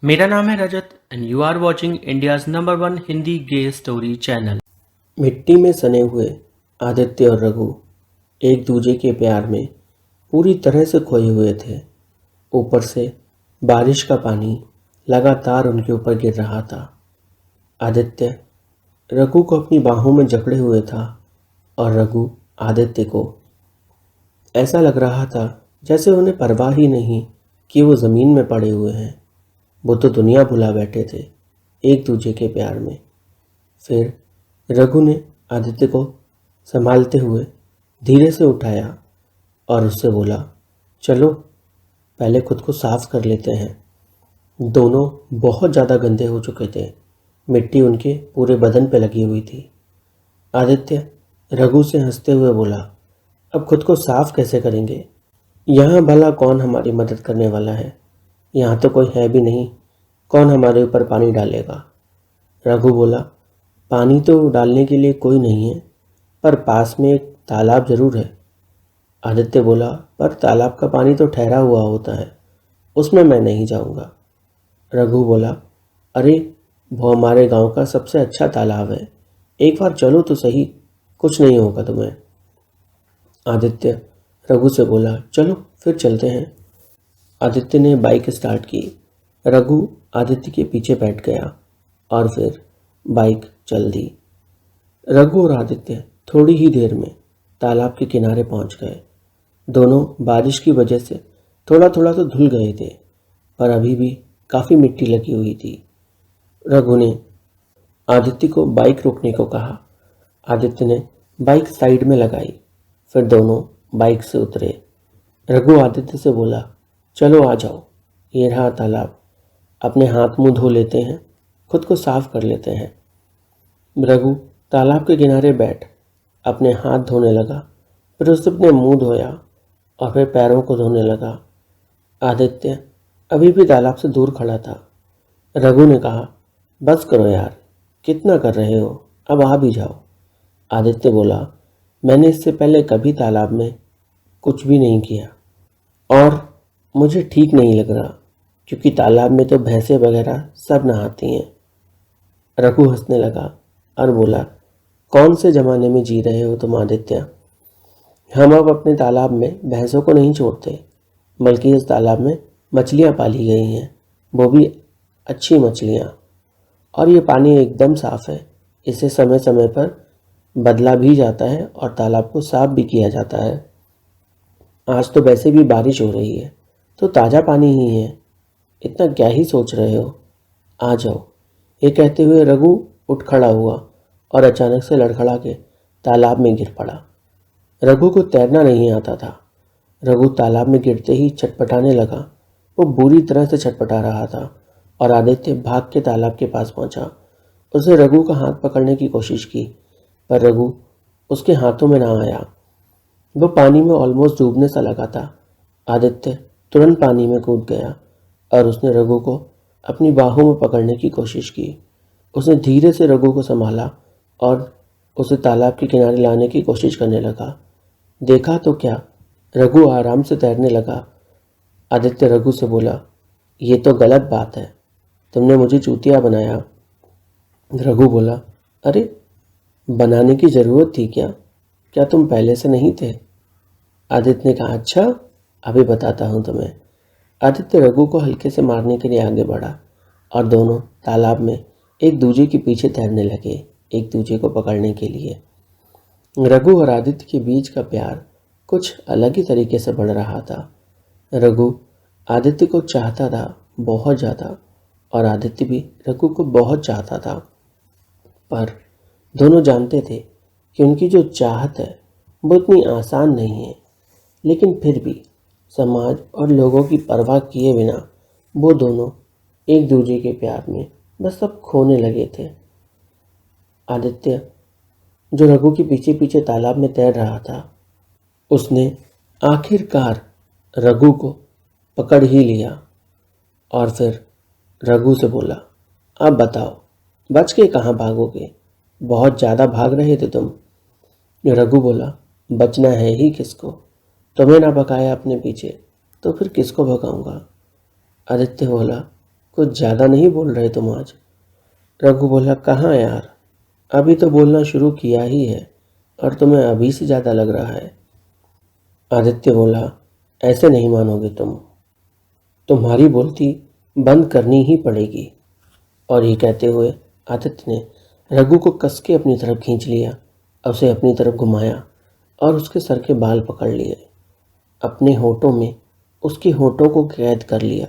मेरा नाम है Rajat and you are watching India's number one Hindi gay story channel. मिट्टी में सने हुए आदित्य और रघु एक दूजे के प्यार में पूरी तरह से खोए हुए थे। ऊपर से बारिश का पानी लगातार उनके ऊपर गिर रहा था। आदित्य रघु को अपनी बाहों में जकड़े हुए था और रघु आदित्य को। ऐसा लग रहा था जैसे उन्हें परवाह ही नहीं कि वो ज़मीन में पड़े हुए हैं। वो तो दुनिया भुला बैठे थे एक दूजे के प्यार में। फिर रघु ने आदित्य को संभालते हुए धीरे से उठाया और उससे बोला, चलो पहले खुद को साफ कर लेते हैं। दोनों बहुत ज़्यादा गंदे हो चुके थे। मिट्टी उनके पूरे बदन पे लगी हुई थी। आदित्य रघु से हंसते हुए बोला, अब खुद को साफ कैसे करेंगे? यहाँ भला कौन हमारी मदद करने वाला है? यहाँ तो कोई है भी नहीं। कौन हमारे ऊपर पानी डालेगा? रघु बोला, पानी तो डालने के लिए कोई नहीं है, पर पास में एक तालाब जरूर है। आदित्य बोला, पर तालाब का पानी तो ठहरा हुआ होता है, उसमें मैं नहीं जाऊंगा। रघु बोला, अरे वो हमारे गांव का सबसे अच्छा तालाब है, एक बार चलो तो सही, कुछ नहीं होगा तुम्हें। आदित्य रघु से बोला, चलो फिर चलते हैं। आदित्य ने बाइक स्टार्ट की। रघु आदित्य के पीछे बैठ गया और फिर बाइक चल दी। रघु और आदित्य थोड़ी ही देर में तालाब के किनारे पहुंच गए। दोनों बारिश की वजह से थोड़ा थोड़ा तो धुल गए थे, पर अभी भी काफ़ी मिट्टी लगी हुई थी। रघु ने आदित्य को बाइक रोकने को कहा। आदित्य ने बाइक साइड में लगाई। फिर दोनों बाइक से उतरे। रघु आदित्य से बोला, चलो आ जाओ, ये रहा तालाब, अपने हाथ मुंह धो लेते हैं, खुद को साफ कर लेते हैं। रघु तालाब के किनारे बैठ अपने हाथ धोने लगा। फिर उसने अपने मुंह धोया और फिर पैरों को धोने लगा। आदित्य अभी भी तालाब से दूर खड़ा था। रघु ने कहा, बस करो यार, कितना कर रहे हो, अब आ भी जाओ। आदित्य बोला, मैंने इससे पहले कभी तालाब में कुछ भी नहीं किया और मुझे ठीक नहीं लग रहा, क्योंकि तालाब में तो भैंसें वगैरह सब नहाती हैं। रघु हंसने लगा और बोला, कौन से ज़माने में जी रहे हो तुम आदित्य? हम अब अपने तालाब में भैंसों को नहीं छोड़ते, बल्कि इस तालाब में मछलियाँ पाली गई हैं, वो भी अच्छी मछलियाँ। और ये पानी एकदम साफ़ है, इसे समय समय पर बदला भी जाता है और तालाब को साफ भी किया जाता है। आज तो वैसे भी बारिश हो रही है, तो ताज़ा पानी ही है, इतना क्या ही सोच रहे हो, आ जाओ। ये कहते हुए रघु उठ खड़ा हुआ और अचानक से लड़खड़ा के तालाब में गिर पड़ा। रघु को तैरना नहीं आता था। रघु तालाब में गिरते ही छटपटाने लगा। वो बुरी तरह से छटपटा रहा था और आदित्य भाग के तालाब के पास पहुंचा। उसने रघु का हाथ पकड़ने की कोशिश की, पर रघु उसके हाथों में ना आया। वो पानी में ऑलमोस्ट डूबने सा लगा था। आदित्य तुरंत पानी में कूद गया और उसने रघु को अपनी बाहों में पकड़ने की कोशिश की। उसने धीरे से रघु को संभाला और उसे तालाब के किनारे लाने की कोशिश करने लगा। देखा तो क्या, रघु आराम से तैरने लगा। आदित्य रघु से बोला, ये तो गलत बात है, तुमने मुझे चूतिया बनाया। रघु बोला, अरे बनाने की ज़रूरत थी क्या? क्या तुम पहले से नहीं थे? आदित्य ने कहा, अच्छा अभी बताता हूँ तुम्हें। आदित्य रघु को हल्के से मारने के लिए आगे बढ़ा और दोनों तालाब में एक दूजे के पीछे तैरने लगे, एक दूजे को पकड़ने के लिए। रघु और आदित्य के बीच का प्यार कुछ अलग ही तरीके से बढ़ रहा था। रघु आदित्य को चाहता था बहुत ज़्यादा और आदित्य भी रघु को बहुत चाहता था, पर दोनों जानते थे कि उनकी जो चाहत है वो इतनी आसान नहीं है। लेकिन फिर भी समाज और लोगों की परवाह किए बिना वो दोनों एक दूजे के प्यार में बस सब खोने लगे थे। आदित्य जो रघु के पीछे पीछे तालाब में तैर रहा था, उसने आखिरकार रघु को पकड़ ही लिया और फिर रघु से बोला, अब बताओ, बच के कहाँ भागोगे? बहुत ज़्यादा भाग रहे थे तुम। रघु बोला, बचना है ही किसको? तुम्हें ना भगाया अपने पीछे तो फिर किसको भगाऊंगा? आदित्य बोला, कुछ ज़्यादा नहीं बोल रहे तुम आज। रघु बोला, कहाँ यार, अभी तो बोलना शुरू किया ही है और तुम्हें अभी से ज़्यादा लग रहा है। आदित्य बोला, ऐसे नहीं मानोगे तुम, तुम्हारी बोलती बंद करनी ही पड़ेगी। और ये कहते हुए आदित्य ने रघु को कस के अपनी तरफ खींच लिया, उसे अपनी तरफ घुमाया और उसके सर के बाल पकड़ लिए, अपने होठों में उसके होठों को कैद कर लिया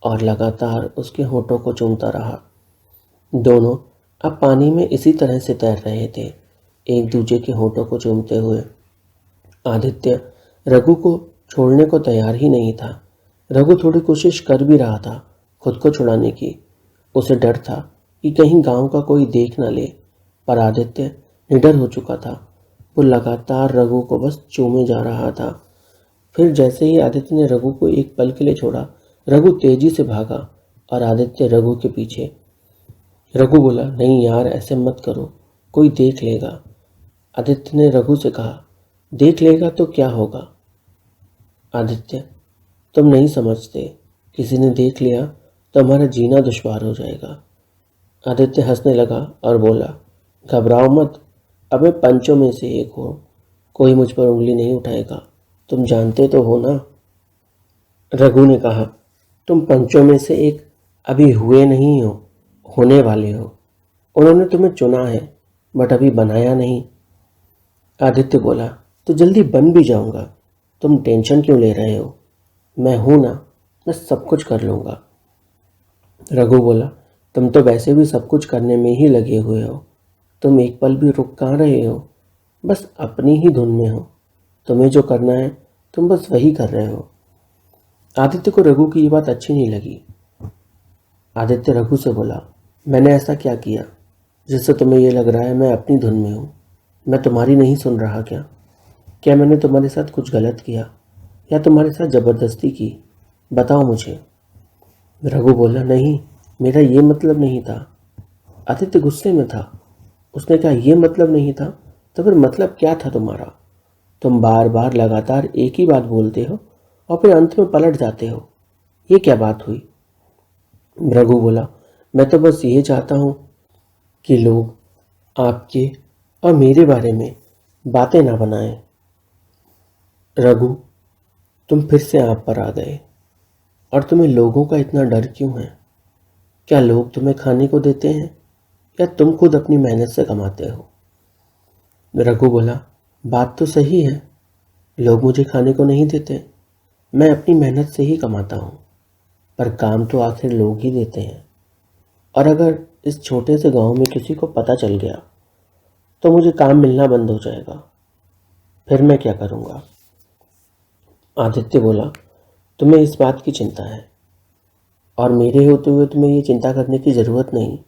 और लगातार उसके होठों को चूमता रहा। दोनों अब पानी में इसी तरह से तैर रहे थे, एक दूसरे के होठों को चूमते हुए। आदित्य रघु को छोड़ने को तैयार ही नहीं था। रघु थोड़ी कोशिश कर भी रहा था खुद को छुड़ाने की। उसे डर था कि कहीं गांव का कोई देख न ले, पर आदित्य निडर हो चुका था। वो लगातार रघु को बस चूमे जा रहा था। फिर जैसे ही आदित्य ने रघु को एक पल के लिए छोड़ा, रघु तेजी से भागा और आदित्य रघु के पीछे। रघु बोला, नहीं यार, ऐसे मत करो, कोई देख लेगा। आदित्य ने रघु से कहा, देख लेगा तो क्या होगा? आदित्य, तुम नहीं समझते, किसी ने देख लिया तो हमारा जीना दुश्वार हो जाएगा। आदित्य हंसने लगा और बोला, घबराओ मत, अब मैं पंचों में से एक हूँ, कोई मुझ पर उंगली नहीं उठाएगा, तुम जानते तो हो ना। रघु ने कहा, तुम पंचों में से एक अभी हुए नहीं हो, होने वाले हो। उन्होंने तुम्हें चुना है बट अभी बनाया नहीं। आदित्य बोला, तो जल्दी बन भी जाऊंगा, तुम टेंशन क्यों ले रहे हो? मैं हूं ना, मैं सब कुछ कर लूंगा। रघु बोला, तुम तो वैसे भी सब कुछ करने में ही लगे हुए हो, तुम एक पल भी रुक कहाँ रहे हो? बस अपनी ही धुन में हो, तुम्हें जो करना है तुम बस वही कर रहे हो। आदित्य को रघु की ये बात अच्छी नहीं लगी। आदित्य रघु से बोला, मैंने ऐसा क्या किया जिससे तुम्हें ये लग रहा है मैं अपनी धुन में हूँ? मैं तुम्हारी नहीं सुन रहा क्या? क्या मैंने तुम्हारे साथ कुछ गलत किया या तुम्हारे साथ ज़बरदस्ती की? बताओ मुझे। रघु बोला, नहीं, मेरा ये मतलब नहीं था। आदित्य गुस्से में था। उसने कहा, ये मतलब नहीं था तो फिर मतलब क्या था तुम्हारा? तुम बार बार लगातार एक ही बात बोलते हो और फिर अंत में पलट जाते हो, ये क्या बात हुई? रघु बोला, मैं तो बस ये चाहता हूँ कि लोग आपके और मेरे बारे में बातें ना बनाएं। रघु, तुम फिर से आप पर आ गए। और तुम्हें लोगों का इतना डर क्यों है? क्या लोग तुम्हें खाने को देते हैं या तुम खुद अपनी मेहनत से कमाते हो? रघु बोला, बात तो सही है, लोग मुझे खाने को नहीं देते, मैं अपनी मेहनत से ही कमाता हूँ, पर काम तो आखिर लोग ही देते हैं। और अगर इस छोटे से गांव में किसी को पता चल गया तो मुझे काम मिलना बंद हो जाएगा, फिर मैं क्या करूँगा? आदित्य बोला, तुम्हें इस बात की चिंता है और मेरे होते हुए तुम्हें ये चिंता करने की ज़रूरत नहीं,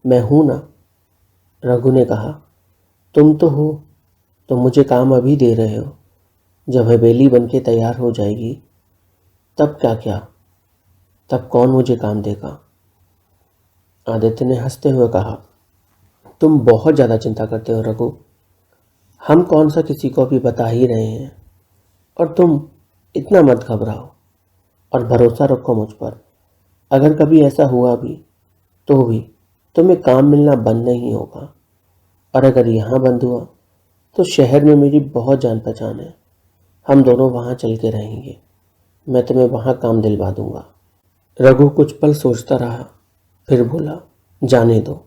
मैं हूँ ना। रघु ने कहा, तुम तो हो, तुम मुझे काम अभी दे रहे हो, जब हवेली बन के तैयार हो जाएगी तब क्या, तब कौन मुझे काम देगा? आदित्य ने हंसते हुए कहा, तुम बहुत ज़्यादा चिंता करते हो रघु, हम कौन सा किसी को भी बता ही रहे हैं, और तुम इतना मत घबराओ और भरोसा रखो मुझ पर। अगर कभी ऐसा हुआ भी तो भी तुम्हें काम मिलना बंद नहीं होगा, और अगर यहाँ बंद हुआ तो शहर में मेरी बहुत जान पहचान है, हम दोनों वहाँ चल के रहेंगे, मैं तुम्हें वहाँ काम दिलवा दूंगा। रघु कुछ पल सोचता रहा, फिर बोला, जाने दो,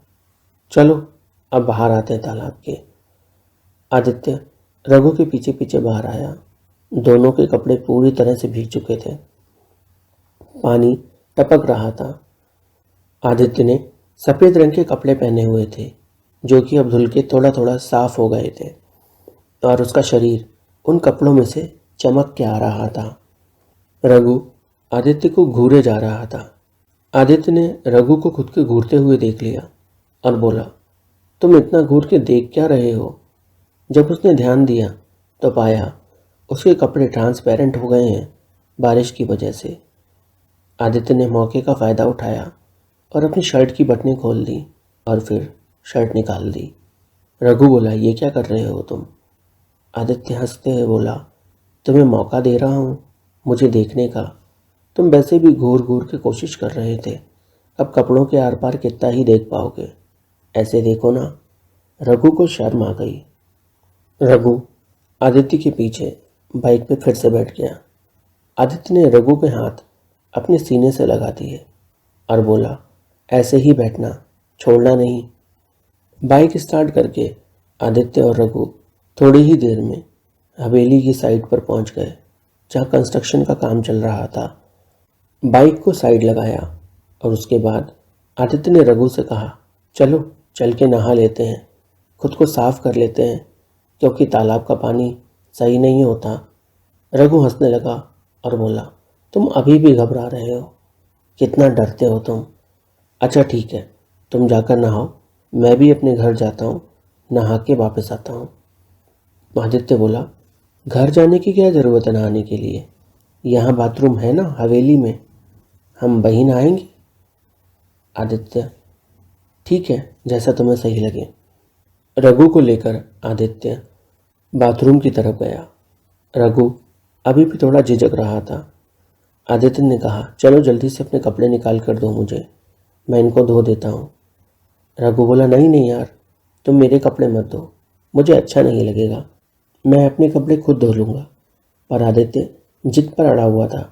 चलो अब बाहर आते हैं तालाब के। आदित्य रघु के पीछे पीछे बाहर आया। दोनों के कपड़े पूरी तरह से भीग चुके थे, पानी टपक रहा था। आदित्य ने सफ़ेद रंग के कपड़े पहने हुए थे जो कि अब धुल के थोड़ा थोड़ा साफ हो गए थे, और उसका शरीर उन कपड़ों में से चमक के आ रहा था। रघु आदित्य को घूरे जा रहा था। आदित्य ने रघु को खुद के घूरते हुए देख लिया और बोला, तुम इतना घूर के देख क्या रहे हो? जब उसने ध्यान दिया तो पाया उसके कपड़े ट्रांसपेरेंट हो गए हैं बारिश की वजह से। आदित्य ने मौके का फ़ायदा उठाया और अपनी शर्ट की बटनें खोल दी और फिर शर्ट निकाल दी। रघु बोला, ये क्या कर रहे हो तुम? आदित्य हंसते हुए बोला, तुम्हें मौका दे रहा हूँ मुझे देखने का, तुम वैसे भी घूर घूर के कोशिश कर रहे थे, अब कपड़ों के आर पार कितना ही देख पाओगे। ऐसे देखो ना। रघु को शर्म आ गई। रघु आदित्य के पीछे बाइक पे फिर से बैठ गया। आदित्य ने रघु के हाथ अपने सीने से लगा दिए और बोला, ऐसे ही बैठना, छोड़ना नहीं। बाइक स्टार्ट करके आदित्य और रघु थोड़ी ही देर में हवेली की साइड पर पहुंच गए, जहां कंस्ट्रक्शन का काम चल रहा था। बाइक को साइड लगाया और उसके बाद आदित्य ने रघु से कहा, चलो चल के नहा लेते हैं, खुद को साफ कर लेते हैं, क्योंकि तालाब का पानी सही नहीं होता। रघु हंसने लगा और बोला, तुम अभी भी घबरा रहे हो, कितना डरते हो तुम। अच्छा ठीक है, तुम जाकर नहाओ, मैं भी अपने घर जाता हूँ, नहा के वापस आता हूँ। आदित्य बोला, घर जाने की क्या ज़रूरत है नहाने के लिए, यहाँ बाथरूम है ना हवेली में, हम वहीं नहाएंगे। आदित्य, ठीक है, जैसा तुम्हें सही लगे। रघु को लेकर आदित्य बाथरूम की तरफ गया। रघु अभी भी थोड़ा झिझक रहा था। आदित्य ने कहा, चलो जल्दी से अपने कपड़े निकाल कर दो मुझे, मैं इनको धो देता हूँ। रघु बोला, नहीं नहीं यार, तुम मेरे कपड़े मत धो, मुझे अच्छा नहीं लगेगा, मैं अपने कपड़े खुद धो लूँगा। पर आदित्य जिद पर अड़ा हुआ था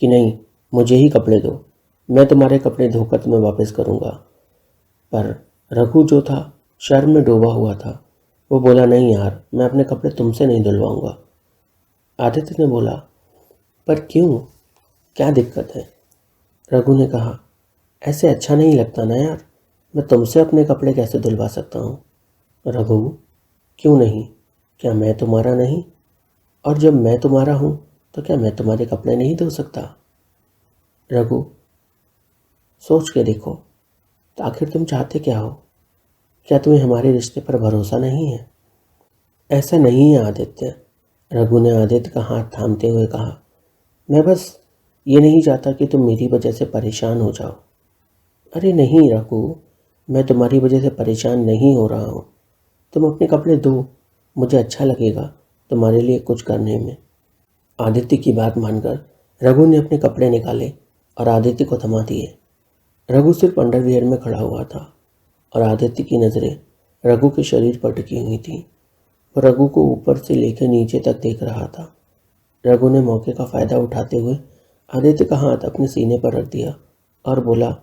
कि नहीं, मुझे ही कपड़े दो, मैं तुम्हारे कपड़े धोकर तुम्हें वापस करूँगा। पर रघु जो था शर्म में डूबा हुआ था, वो बोला, नहीं यार, मैं अपने कपड़े तुमसे नहीं धुलवाऊंगा। आदित्य ने बोला, पर क्यों, क्या दिक्कत है? रघु ने कहा, ऐसे अच्छा नहीं लगता ना यार, मैं तुमसे अपने कपड़े कैसे धुलवा सकता हूँ? रघु, क्यों नहीं, क्या मैं तुम्हारा नहीं? और जब मैं तुम्हारा हूँ तो क्या मैं तुम्हारे कपड़े नहीं धो सकता? रघु, सोच के देखो, तो आखिर तुम चाहते क्या हो? क्या तुम्हें हमारे रिश्ते पर भरोसा नहीं है? ऐसा नहीं है आदित्य। रघु ने आदित्य का हाथ थामते हुए कहा, मैं बस ये नहीं चाहता कि तुम मेरी वजह से परेशान हो जाओ। अरे नहीं रघु, मैं तुम्हारी वजह से परेशान नहीं हो रहा हूँ, तुम अपने कपड़े धो, मुझे अच्छा लगेगा तुम्हारे लिए कुछ करने में। आदित्य की बात मानकर रघु ने अपने कपड़े निकाले और आदित्य को थमा दिए। रघु सिर्फ अंडरवियर में खड़ा हुआ था और आदित्य की नज़रें रघु के शरीर पर टिकी हुई थी। वो रघु को ऊपर से लेकर नीचे तक देख रहा था। रघु ने मौके का फ़ायदा उठाते हुए आदित्य का हाथ अपने सीने पर रख दिया और बोला,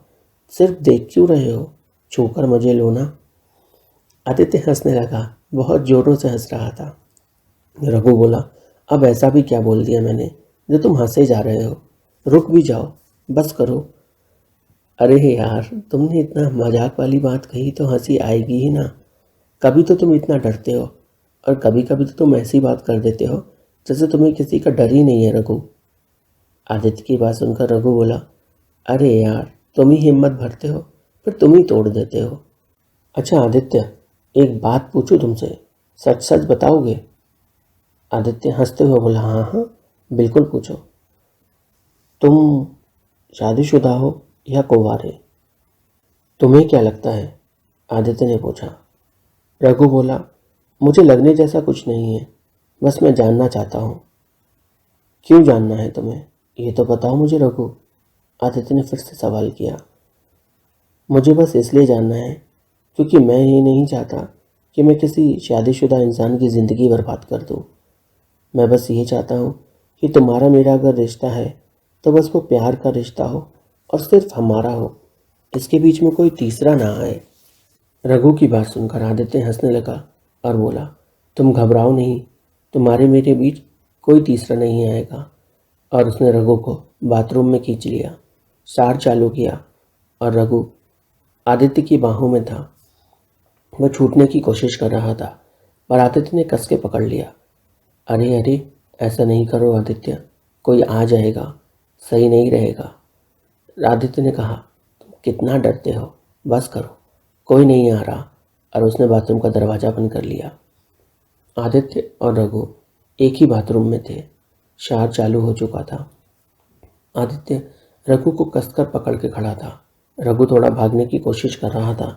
सिर्फ देख क्यों रहे हो, छूकर मजे लो ना। आदित्य हंसने लगा, बहुत जोरों से हंस रहा था। रघु बोला, अब ऐसा भी क्या बोल दिया मैंने जो तुम हंसे जा रहे हो, रुक भी जाओ, बस करो। अरे यार, तुमने इतना मजाक वाली बात कही तो हंसी आएगी ही ना। कभी तो तुम इतना डरते हो और कभी कभी तो तुम ऐसी बात कर देते हो जैसे तुम्हें किसी का डर ही नहीं है। रघु, आदित्य की बात सुनकर रघु बोला, अरे यार, तुम ही हिम्मत भरते हो, फिर तुम ही तोड़ देते हो। अच्छा आदित्य, एक बात पूछूं तुमसे, सच सच बताओगे? आदित्य हंसते हुए बोला, हाँ हाँ, बिल्कुल पूछो। तुम शादीशुदा हो या कुंवारे? तुम्हें क्या लगता है? आदित्य ने पूछा। रघु बोला, मुझे लगने जैसा कुछ नहीं है, बस मैं जानना चाहता हूँ। क्यों जानना है तुम्हें, ये तो बताओ मुझे रघु। आदित्य ने फिर से सवाल किया। मुझे बस इसलिए जानना है क्योंकि मैं ये नहीं चाहता कि मैं किसी शादीशुदा इंसान की ज़िंदगी बर्बाद कर दूँ। मैं बस ये चाहता हूँ कि तुम्हारा मेरा अगर रिश्ता है तो बस वो प्यार का रिश्ता हो और सिर्फ हमारा हो, इसके बीच में कोई तीसरा ना आए। रघु की बात सुनकर आदित्य हंसने लगा और बोला, तुम घबराओ नहीं, तुम्हारे मेरे बीच कोई तीसरा नहीं आएगा। और उसने रघु को बाथरूम में खींच लिया, शावर चालू किया और रघु आदित्य की बाहों में था। वह छूटने की कोशिश कर रहा था पर आदित्य ने कस के पकड़ लिया। अरे अरे, ऐसा नहीं करो आदित्य, कोई आ जाएगा, सही नहीं रहेगा। आदित्य ने कहा, तुम कितना डरते हो, बस करो, कोई नहीं आ रहा। और उसने बाथरूम का दरवाज़ा बंद कर लिया। आदित्य और रघु एक ही बाथरूम में थे। शावर चालू हो चुका था। आदित्य रघु को कसकर पकड़ के खड़ा था। रघु थोड़ा भागने की कोशिश कर रहा था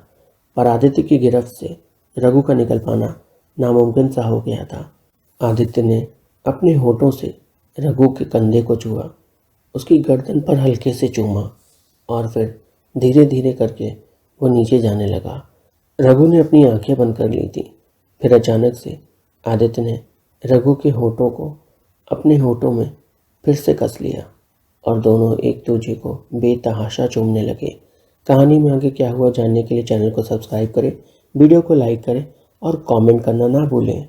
पर आदित्य की गिरफ्त से रघु का निकल पाना नामुमकिन सा हो गया था। आदित्य ने अपने होठों से रघु के कंधे को छुआ उसकी गर्दन पर हल्के से चूमा और फिर धीरे धीरे करके वो नीचे जाने लगा। रघु ने अपनी आंखें बंद कर ली थी। फिर अचानक से आदित्य ने रघु के होठों को अपने होठों में फिर से कस लिया और दोनों एक दूसरे को बेतहाशा चूमने लगे। कहानी में आगे क्या हुआ जानने के लिए चैनल को सब्सक्राइब करें, वीडियो को लाइक करें और कमेंट करना ना भूलें।